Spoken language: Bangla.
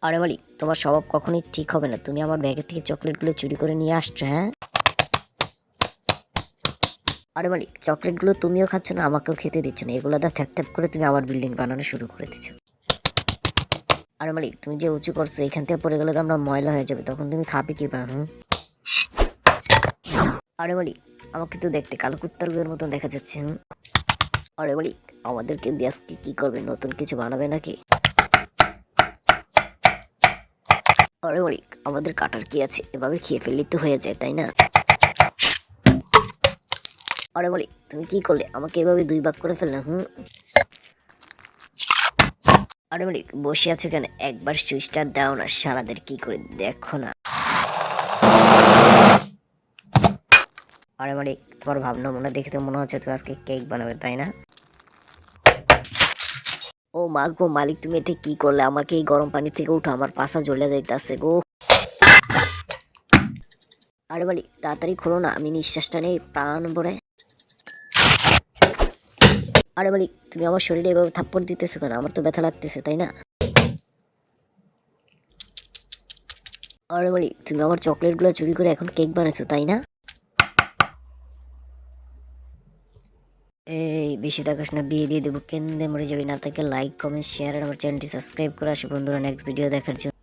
আরে মালিক, তোমার স্বভাব কখনোই ঠিক হবে না। তুমি আমার ব্যাগের থেকে চকলেটগুলো চুরি করে নিয়ে আসছো, হ্যাঁ? আরে মালিক, চকলেটগুলো তুমিও খাচ্ছ না, আমাকেও খেতে দিচ্ছ না। এগুলো দা থ্যাপ থ্যাপ করে তুমি আবার বিল্ডিং বানানো শুরু করে দিচ্ছ। আরে মালিক, তুমি যে উঁচু করছো, এখান থেকে পড়ে গেলে তো আমরা ময়লা হয়ে যাবে, তখন তুমি খাবে কি বা? আরে মালিক, আমাকে তো দেখতে কালো কুত্তার গুয়ের মতন দেখা যাচ্ছে। আরে মালিক, আমাদেরকে দিয়ে আজকে কি করবে? নতুন কিছু বানাবে নাকি? আরে মালিক, আমাদের কাটার কি আছে? এভাবে খেয়ে ফেললেই তো হয়ে যায়, তাই না? আরে মালিক, তুমি কি করলে? আমাকে এভাবে দুই ভাগ করে ফেললে। আরে মালিক, বসে আছো কেন? একবার সুইচটা দাও না, শালাদের কি করে দেখো না। আরে মালিক, তোমার ভাবনা মনে দেখে তো মনে হচ্ছে তুমি আজকে কেক বানাবে, তাই না? ও মা গো মালিক, তুমি এটা কি করলে? আমাকে এই গরম পানি থেকে উঠো, আমার পাছা জ্বলে যাইতাছে গো। আরে মালিক, তাড়াতাড়ি খোলো না, আমি নিঃশ্বাসটা নেই প্রাণ ভরে। আরে মালিক, তুমি আমার শরীরে এভাবে থাপ্পড় দিতেছো কেন? আমার তো ব্যথা লাগতেছে, তাই না? আরে মালিক, তুমি আমার চকলেটগুলো চুরি করে এখন কেক বানাচ্ছো, তাই না? এই বেশি থাকাস না, বিয়ে দিয়ে দেবো, কেন্দে মরে যাবি না। তাকে লাইক কমেন্ট শেয়ার আর আমার চ্যানেলটি সাবস্ক্রাইব করে আসো বন্ধুরা, নেক্সট ভিডিও দেখার জন্য।